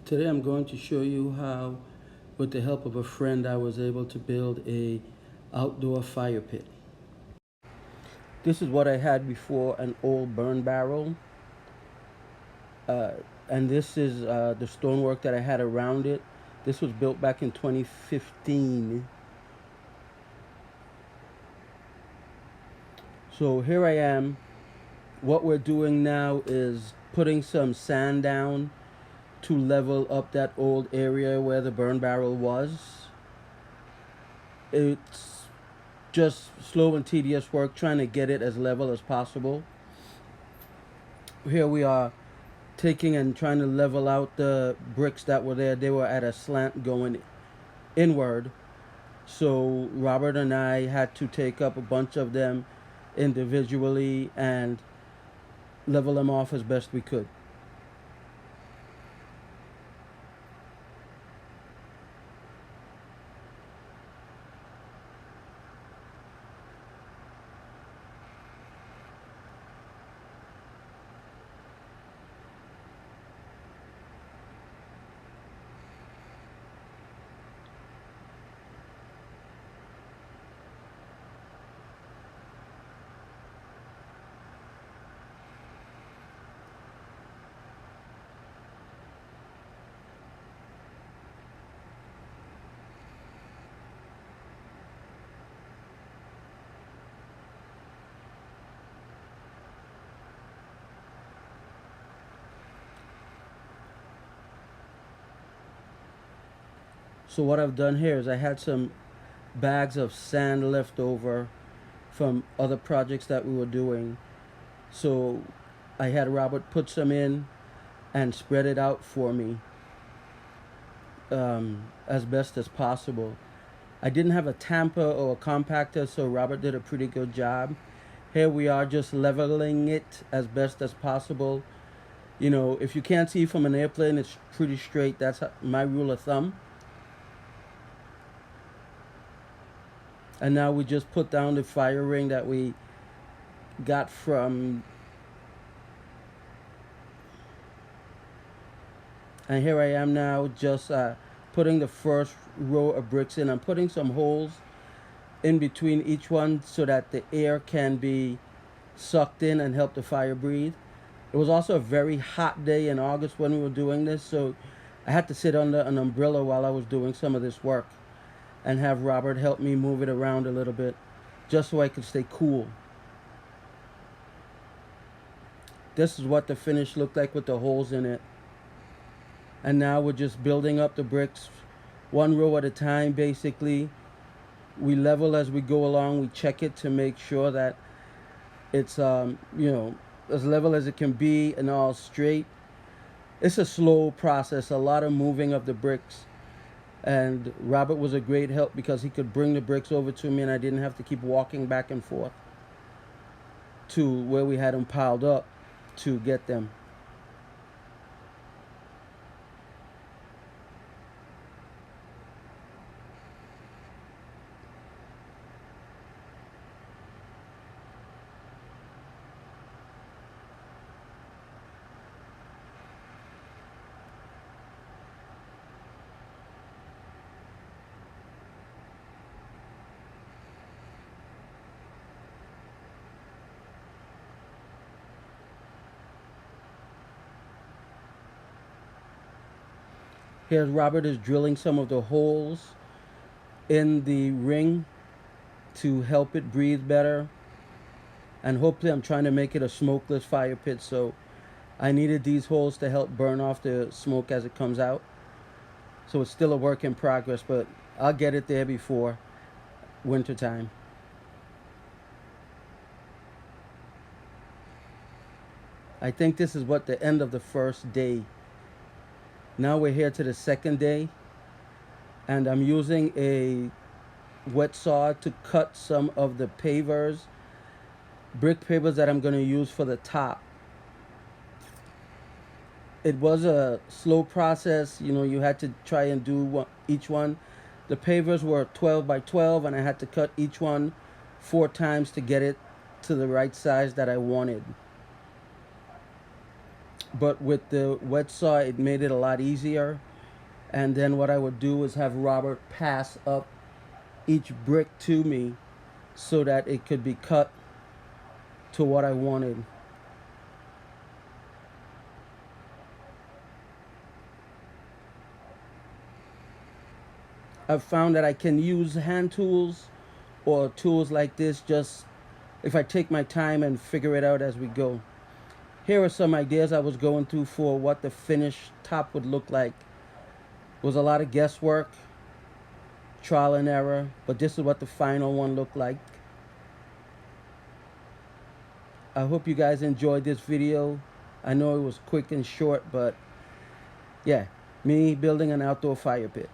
Today I'm going to show you how, with the help of a friend, I was able to build a outdoor fire pit. This is what I had before, an old burn barrel. Uh, and this is the stonework that I had around it. This was built back in 2015. So here I am. What we're doing now is putting some sand down to level up that old area where the burn barrel was. It's just slow and tedious work trying to get it as level as possible. Here we are taking and trying to level out the bricks that were there. They were at a slant going inward. So Robert and I had to take up a bunch of them individually and level them off as best we could. So what I've done here is I had some bags of sand left over from other projects that we were doing. So I had Robert put some in and spread it out for me as best as possible. I didn't have a tamper or a compactor, so Robert did a pretty good job. Here we are just leveling it as best as possible. You know, if you can't see from an airplane, it's pretty straight. That's my rule of thumb. And now we just put down the fire ring that we got from. And here I am now just putting the first row of bricks in. I'm putting some holes in between each one so that the air can be sucked in and help the fire breathe. It was also a very hot day in August when we were doing this, so I had to sit under an umbrella while I was doing some of this work and have Robert help me move it around a little bit just so I could stay cool. This is what the finish looked like with the holes in it. And now we're just building up the bricks one row at a time, basically. We level as we go along. We check it to make sure that it's as level as it can be and all straight. It's a slow process, a lot of moving of the bricks. And Robert was a great help because he could bring the bricks over to me and I didn't have to keep walking back and forth to where we had them piled up to get them. Here Robert is drilling some of the holes in the ring to help it breathe better. And hopefully I'm trying to make it a smokeless fire pit, so I needed these holes to help burn off the smoke as it comes out. So it's still a work in progress, but I'll get it there before wintertime. I think this is what the end of the first day. Now we're here to the second day, and I'm using a wet saw to cut some of the pavers, brick pavers that I'm going to use for the top. It was a slow process, you had to try and do each one. The pavers were 12 by 12 and I had to cut each one 4 times to get it to the right size that I wanted. but with the wet saw it made it a lot easier. And then what I would do is have Robert pass up each brick to me so that it could be cut to what I wanted. I've found that I can use hand tools or tools like this just if I take my time and figure it out as we go. Here are some ideas I was going through for what the finished top would look like. It was a lot of guesswork, trial and error, but this is what the final one looked like. I hope you guys enjoyed this video. I know it was quick and short, but yeah, me building an outdoor fire pit.